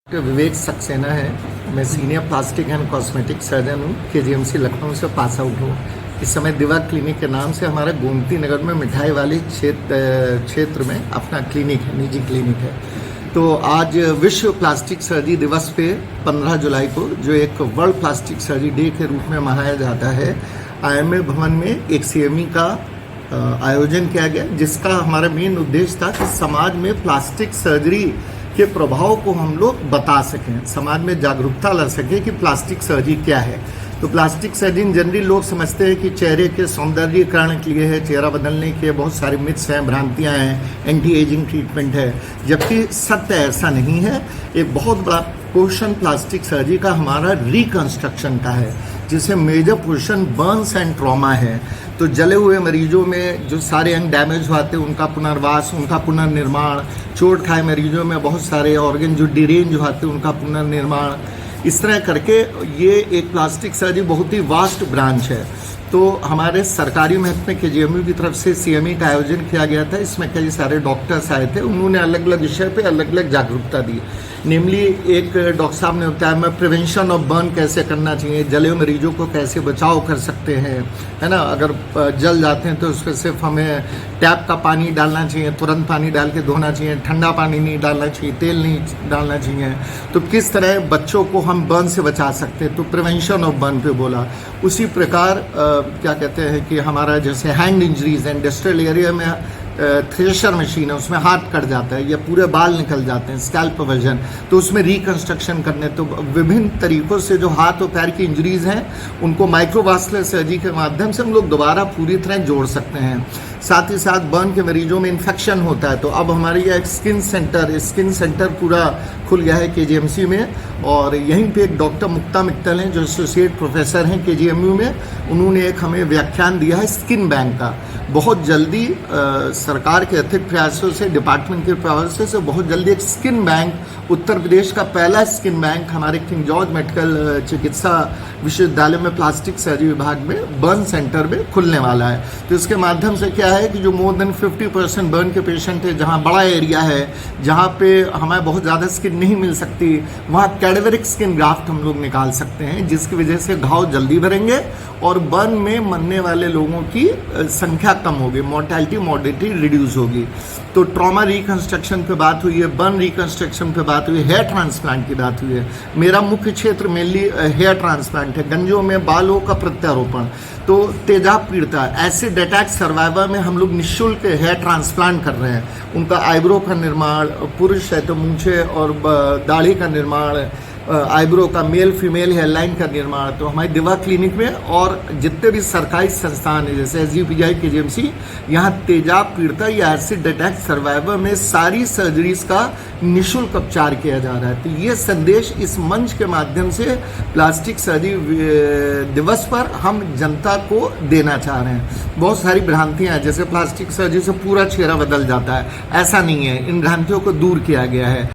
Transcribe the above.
विवेक सक्सेना है। मैं senior plastic and cosmetic surgeon हूँ। केजीएमसी लखनऊ से पास आउट हूँ। इस समय दिवा क्लिनिक के नाम से हमारा गोमती नगर में मिठाई वाली क्षेत्र में अपना क्लिनिक है, निजी क्लिनिक है। तो आज विश्व प्लास्टिक सर्जरी दिवस पे 15 जुलाई को जो एक वर्ल्ड प्लास्टिक सर्जरी डे के रूप में मनाया जाता है, आईएमए भवन में एक सीएमई का आयोजन किया गया, जिसका हमारा मेन उद्देश्य था कि समाज में प्लास्टिक सर्जरी के प्रभाव को हम लोग बता सकें, समाज में जागरूकता ला सकें कि प्लास्टिक सर्जरी क्या है। तो प्लास्टिक सर्जरी जनरली लोग समझते हैं कि चेहरे के सौंदर्यीकरण के लिए है, चेहरा बदलने के बहुत सारे मिथ्स हैं, भ्रांतियां हैं, एंटी एजिंग ट्रीटमेंट है, जबकि सत्य ऐसा नहीं है। एक बहुत बड़ा पोर्शन प्लास्टिक सर्जरी का हमारा रिकंस्ट्रक्शन का है, जिसे major portion burns and trauma है। तो जले हुए मरीजों में जो सारे अंग डैमेज हुए उनका पुनर्वास, उनका पुनर्निर्माण, चोट खाए मरीजों में बहुत सारे ऑर्गन जो डिरेंज हुए उनका पुनर्निर्माण, इस तरह करके ये एक प्लास्टिक सर्जरी बहुत ही वास्ट ब्रांच है। तो हमारे सरकारी महकमे में केजीएमयू की तरफ से सीएमई का आयोजन किया गया था। इसमें कई सारे डॉक्टर्स आए थे, उन्होंने अलग अलग विषय पे अलग अलग जागरूकता दी। नेमली एक डॉक्टर साहब ने बताया मैं प्रिवेंशन ऑफ बर्न कैसे करना चाहिए, जले हुए मरीजों को कैसे बचाव कर सकते हैं, है ना। अगर जल जाते हैं तो उस पर सिर्फ हमें टैप का पानी डालना चाहिए, तुरंत पानी डाल के धोना चाहिए, ठंडा पानी नहीं डालना चाहिए, तेल नहीं डालना चाहिए। तो किस तरह बच्चों को हम बर्न से बचा सकते हैं, तो प्रिवेंशन ऑफ बर्न पे बोला। उसी प्रकार क्या कहते हैं कि हमारा जैसे हैंड इंजरीज है, इंडस्ट्रियल एरिया में थ्रेशर मशीन है, उसमें हाथ कट जाता है या पूरे बाल निकल जाते हैं, स्कैल्प वर्जन, तो उसमें रिकंस्ट्रक्शन करने, तो विभिन्न तरीकों से जो हाथ और पैर की इंजरीज हैं उनको माइक्रोवास्कुलर सर्जरी के माध्यम से हम लोग दोबारा पूरी तरह जोड़ सकते हैं। साथ ही साथ बर्न के मरीजों में इन्फेक्शन होता है, तो अब हमारे यहाँ एक स्किन सेंटर पूरा खुल गया है केजीएमसी में। और यहीं पे एक डॉक्टर मुक्ता मित्तल हैं जो एसोसिएट प्रोफेसर हैं केजीएमयू में, उन्होंने एक हमें व्याख्यान दिया है स्किन बैंक का। बहुत जल्दी सरकार के अतिरिक्त प्रयासों से, डिपार्टमेंट के प्रयासों से बहुत जल्दी एक स्किन बैंक, उत्तर प्रदेश का पहला स्किन बैंक हमारे किंग जॉर्ज मेडिकल चिकित्सा विश्वविद्यालय में प्लास्टिक सर्जरी विभाग में बर्न सेंटर में खुलने वाला है। तो इसके माध्यम से क्या है कि जो मोर देन 50% बर्न के पेशेंट है, जहाँ बड़ा एरिया है, जहाँ पे हमें बहुत ज़्यादा स्किन नहीं मिल सकती, वहाँ कैडेवरिक स्किन ग्राफ्ट हम लोग निकाल सकते हैं, जिसकी वजह से घाव जल्दी भरेंगे और बर्न में मरने वाले लोगों की संख्या कम होगी, मोर्टेलिटी मॉर्बिडिटी रिड्यूस होगी। तो ट्रॉमा रिकंस्ट्रक्शन पे बात हुई है, बर्न रिकंस्ट्रक्शन पे बात हुई है, हेयर ट्रांसप्लांट की बात हुई है। मेरा मुख्य क्षेत्र मेनली हेयर ट्रांसप्लांट है, गंजों में बालों का प्रत्यारोपण। तो तेजाब पीड़िता, एसिड अटैक सर्वाइवर में हम लोग निःशुल्क हेयर ट्रांसप्लांट कर रहे हैं। उनका आईब्रो का निर्माण, पुरुष है तो मूंछें और दाढ़ी का निर्माण, आईब्रो का मेल फीमेल हेयरलाइन का निर्माण, तो हमारी दिवा क्लिनिक में और जितने भी सरकारी संस्थान है जैसे एसजीपीआई केजीएमसी, यहाँ तेजाब पीड़िता या एसिड अटैक सर्वाइवर में सारी सर्जरीज का निःशुल्क उपचार किया जा रहा है। तो ये संदेश इस मंच के माध्यम से प्लास्टिक सर्जरी दिवस पर हम जनता को देना चाह रहे हैं। बहुत सारी भ्रांतियां हैं, जैसे प्लास्टिक सर्जरी से पूरा चेहरा बदल जाता है, ऐसा नहीं है। इन भ्रांतियों को दूर किया गया है।